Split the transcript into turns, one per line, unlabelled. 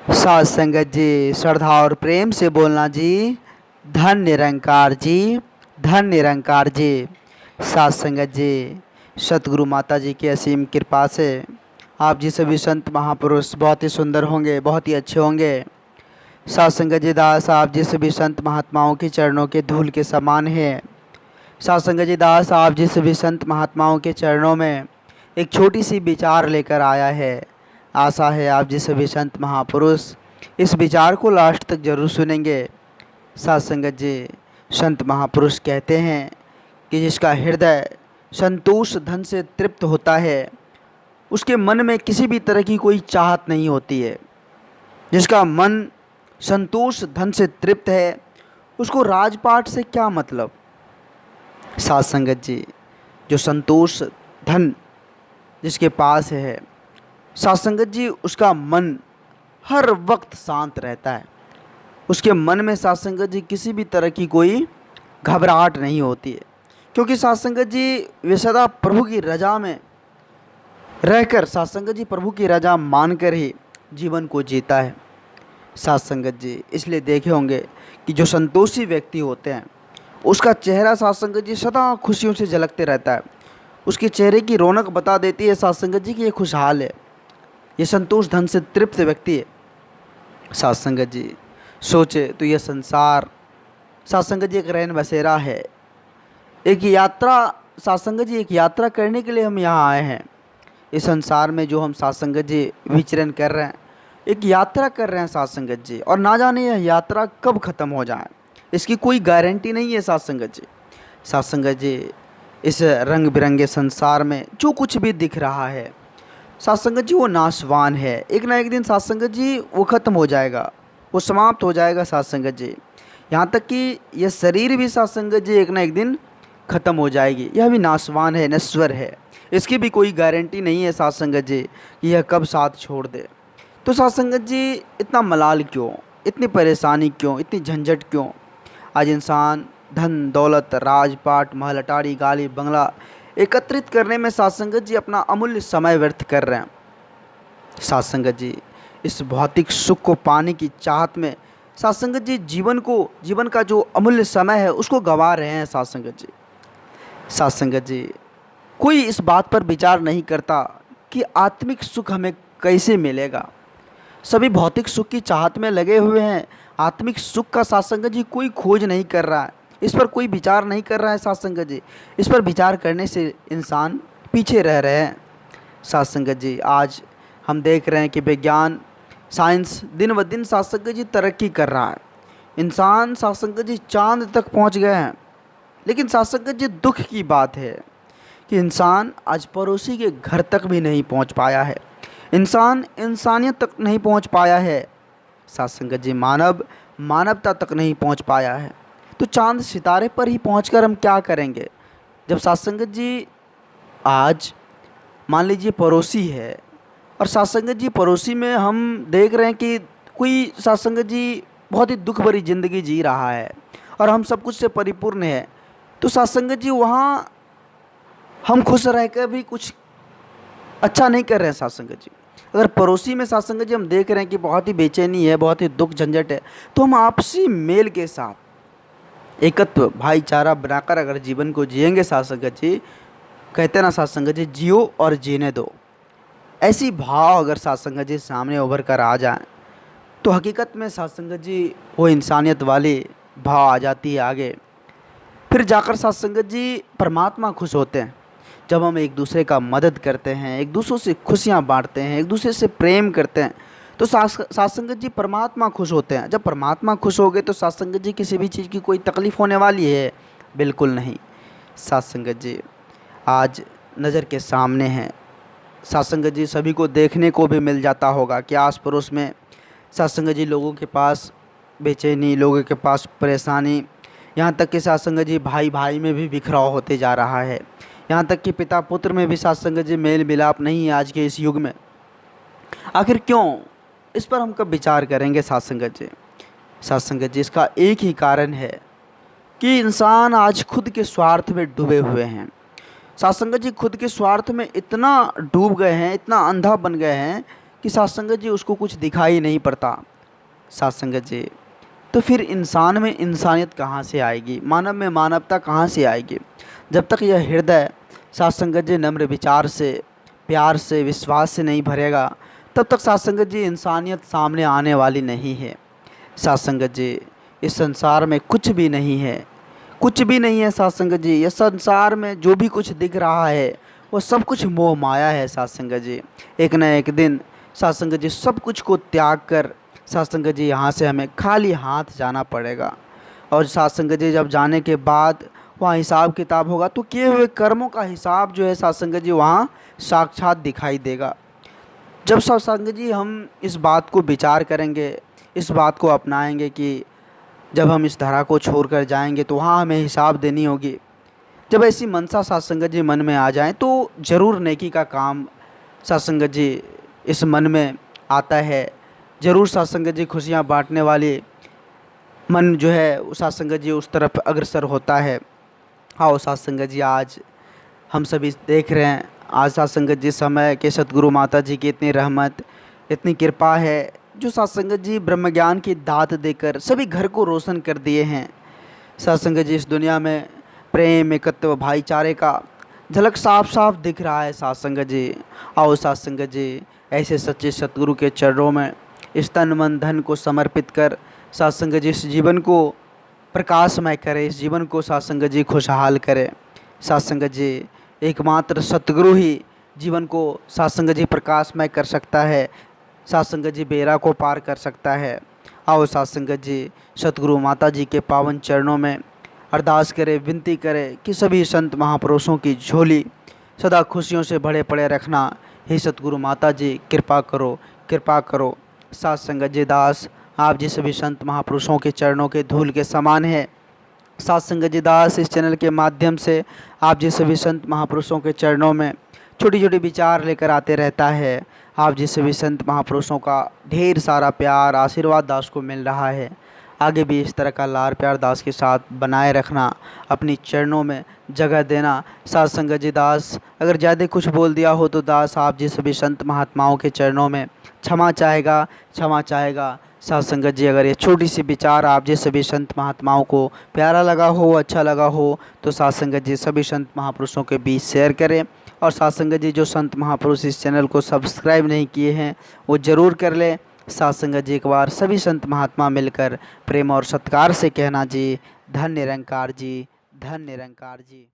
साथ संगत जी, श्रद्धा और प्रेम से बोलना जी। धन निरंकार जी, धन निरंकार जी। साथ संगत जी, सतगुरु माता जी की असीम कृपा से आप जी सभी संत महापुरुष बहुत ही सुंदर होंगे, बहुत ही अच्छे होंगे। साथ संगत जी दास, आप जी सभी संत महात्माओं के चरणों के धूल के समान है। साथ संगत जी दास, आप जी सभी संत महात्माओं के चरणों में एक छोटी सी विचार लेकर आया है। आशा है आप जी सभी संत महापुरुष इस विचार को लास्ट तक जरूर सुनेंगे। साथ संगत जी, संत महापुरुष कहते हैं कि जिसका हृदय संतोष धन से तृप्त होता है, उसके मन में किसी भी तरह की कोई चाहत नहीं होती है। जिसका मन संतोष धन से तृप्त है, उसको राजपाट से क्या मतलब। साथ संगत जी, जो संतोष धन जिसके पास है, साथ संगत जी, उसका मन हर वक्त शांत रहता है। उसके मन में साथ संगत जी किसी भी तरह की कोई घबराहट नहीं होती है, क्योंकि साथ संगत जी वे सदा प्रभु की रजा में रहकर साथ संगत जी प्रभु की रजा मानकर ही जीवन को जीता है। साथ संगत जी, इसलिए देखे होंगे कि जो संतोषी व्यक्ति होते हैं, उसका चेहरा साथ संगत जी सदा खुशियों से झलकते रहता है। उसके चेहरे की रौनक बता देती है साथ संगत जी कि ये खुशहाल है, ये संतोष धन से तृप्त व्यक्ति है। साथ संगत जी, सोचे तो यह संसार साथ संगत जी एक रैन बसेरा है, एक यात्रा। साथ संगत जी, एक यात्रा करने के लिए हम यहाँ आए हैं। इस संसार में जो हम साथ संगत जी विचरण कर रहे हैं, एक यात्रा कर रहे हैं साथ संगत जी, और ना जाने यह यात्रा कब ख़त्म हो जाए, इसकी कोई गारंटी नहीं है। साथ संगत जी, साथ संगत जी, इस रंग बिरंगे संसार में जो कुछ भी दिख रहा है साथ संगत जी, वो नाशवान है। एक ना एक दिन साथ संगत जी वो ख़त्म हो जाएगा, वो समाप्त हो जाएगा साथ संगत जी। यहाँ तक कि यह शरीर भी साथ संगत जी एक ना एक दिन ख़त्म हो जाएगी, यह भी नाशवान है, नश्वर है। इसकी भी कोई गारंटी नहीं है साथ संगत जी कि यह कब साथ छोड़ दे। तो साथ संगत जी, इतना मलाल क्यों, इतनी परेशानी क्यों, इतनी झंझट क्यों। आज इंसान धन दौलत राजपाट महल अटारी गाली बंगला एकत्रित करने में साथ संगत जी अपना अमूल्य समय व्यर्थ कर रहे हैं। साथ संगत जी, इस भौतिक सुख को पाने की चाहत में साथ संगत जी जीवन का जो अमूल्य समय है उसको गंवा रहे हैं साथ संगत जी। साथ संगत जी, कोई इस बात पर विचार नहीं करता कि आत्मिक सुख हमें कैसे मिलेगा। सभी भौतिक सुख की चाहत में लगे हुए हैं, आत्मिक सुख का साथ संगत जी कोई खोज नहीं कर रहा है, इस पर कोई विचार नहीं कर रहा है साथ संगत जी। इस पर विचार करने से इंसान पीछे रह रहे हैं। साथ संगत जी, आज हम देख रहे हैं कि विज्ञान साइंस दिन ब दिन साथ संगत जी तरक्की कर रहा है। इंसान साथ संगत जी चांद तक पहुंच गए हैं, लेकिन साथ संगत जी दुख की बात है कि इंसान आज पड़ोसी के घर तक भी नहीं पहुंच पाया है। इंसान इंसानियत तक नहीं पहुंच पाया है। साथ संगत जी, मानवता तक नहीं पहुंच पाया है। तो चांद सितारे पर ही पहुंचकर हम क्या करेंगे। जब साथ संगत जी आज मान लीजिए पड़ोसी है, और साथ संगत जी पड़ोसी में हम देख रहे हैं कि कोई साथ संगत जी बहुत ही दुख भरी ज़िंदगी जी रहा है और हम सब कुछ से परिपूर्ण है, तो साथ संगत जी वहाँ हम खुश रहकर भी कुछ अच्छा नहीं कर रहे हैं। साथ संगत जी, अगर पड़ोसी में साथ संगत जी हम देख रहे हैं कि बहुत ही बेचैनी है, बहुत ही दुख झंझट है, तो हम आपसी मेल के साथ एकत्व भाईचारा बनाकर अगर जीवन को जिएंगे साथ संगत जी, कहते हैं ना साथ संगत जी, जियो और जीने दो। ऐसी भाव अगर साथ संगत जी सामने उभर कर आ जाए, तो हकीकत में साथ संगत जी वो इंसानियत वाली भाव आ जाती है आगे। फिर जाकर साथ संगत जी परमात्मा खुश होते हैं जब हम एक दूसरे का मदद करते हैं, एक दूसरों से खुशियाँ बांटते हैं, एक दूसरे से प्रेम करते हैं, तो साथ संगत जी परमात्मा खुश होते हैं। जब परमात्मा खुश हो गए तो साथ संगत जी किसी भी चीज़ की कोई तकलीफ़ होने वाली है? बिल्कुल नहीं। साथ संगत जी आज नज़र के सामने हैं। साथ संगत जी सभी को देखने को भी मिल जाता होगा कि आस पड़ोस में साथ संगत जी लोगों के पास बेचैनी, लोगों के पास परेशानी, यहाँ तक कि साथ संगत जी भाई भाई में भी बिखराव होते जा रहा है। यहाँ तक कि पिता पुत्र में भी साथ संगत जी मेल मिलाप नहीं है आज के इस युग में। आखिर क्यों? इस पर हम कब विचार करेंगे साथ संगत जी। साथ संगत जी, इसका एक ही कारण है कि इंसान आज खुद के स्वार्थ में डूबे हुए हैं। साथ संगत जी खुद के स्वार्थ में इतना डूब गए हैं, इतना अंधा बन गए हैं कि साथ संगत जी उसको कुछ दिखाई नहीं पड़ता। साथ संगत जी तो फिर इंसान में इंसानियत कहाँ से आएगी, मानव में मानवता कहाँ से आएगी? जब तक यह हृदय साथ संगत जी नम्र विचार से, प्यार से, विश्वास से नहीं भरेगा, तब तक साथ संगत जी इंसानियत सामने आने वाली नहीं है। साथ संगत जी इस संसार में कुछ भी नहीं है, कुछ भी नहीं है साथ संगत जी। इस संसार में जो भी कुछ दिख रहा है वो सब कुछ मोह माया है साथ संगत जी। एक न एक दिन साथ संगत जी सब कुछ को त्याग कर साथ संगत जी यहाँ से हमें खाली हाथ जाना पड़ेगा। और साथ संगत जी जब जाने के बाद वहाँ हिसाब किताब होगा तो किए हुए कर्मों का हिसाब जो है साथ संगत जी वहाँ साक्षात दिखाई देगा। जब साथ संगत जी हम इस बात को विचार करेंगे, इस बात को अपनाएंगे कि जब हम इस धरा को छोड़कर जाएंगे तो वहाँ हमें हिसाब देनी होगी, जब ऐसी मनसा साथ संगत जी मन में आ जाए तो ज़रूर नेकी का काम साथ संगत जी इस मन में आता है। ज़रूर साथ संगत जी खुशियाँ बांटने वाली मन जो है वो साथ संगत जी उस तरफ अग्रसर होता है। हाँ साथ संगत जी आज हम सभी देख रहे हैं, आज साथ संगत जी समय के सतगुरु माता जी की इतनी रहमत, इतनी कृपा है, जो साथ संगत जी ब्रह्म ज्ञान की दात देकर सभी घर को रोशन कर दिए हैं। साथ संगत जी इस दुनिया में प्रेम, एकत्व, भाईचारे का झलक साफ साफ दिख रहा है। साथ संगत जी आओ साथ संगत जी ऐसे सच्चे सतगुरु के चरणों में इस तन मन धन को समर्पित कर साथ संगत जी इस जीवन को प्रकाशमय करे, इस जीवन को साथ संगत जी खुशहाल करे। साथ संगत जी एकमात्र सतगुरु ही जीवन को साथ संगत जी प्रकाशमय कर सकता है, साथ संगत जी बेड़ा को पार कर सकता है। आओ साथ संगत जी सतगुरु माता जी के पावन चरणों में अरदास करें, विनती करें कि सभी संत महापुरुषों की झोली सदा खुशियों से भरे पड़े रखना। हे सतगुरु माता जी कृपा करो, कृपा करो। साथ संगत जी दास आप जी सभी संत महापुरुषों के चरणों के धूल के समान है। साथ संगत जी दास इस चैनल के माध्यम से आप जी सभी संत महापुरुषों के चरणों में छोटी छोटी विचार लेकर आते रहता है। आप जी सभी संत महापुरुषों का ढेर सारा प्यार, आशीर्वाद दास को मिल रहा है। आगे भी इस तरह का लार प्यार दास के साथ बनाए रखना, अपनी चरणों में जगह देना। साथ संगत जी दास अगर ज़्यादा कुछ बोल दिया हो तो दास आप जी सभी संत महात्माओं के चरणों में क्षमा चाहेगा, क्षमा चाहेगा। साथ संगत जी अगर ये छोटी सी विचार आप जी सभी संत महात्माओं को प्यारा लगा हो, अच्छा लगा हो, तो साथ संगत जी सभी संत महापुरुषों के बीच शेयर करें। और साथ संगत जी जो संत महापुरुष इस चैनल को सब्सक्राइब नहीं किए हैं वो ज़रूर कर लें। साथ संगत जी एक बार सभी संत महात्मा मिलकर प्रेम और सत्कार से कहना जी, धन्य निरंकार जी, धन्य निरंकार जी।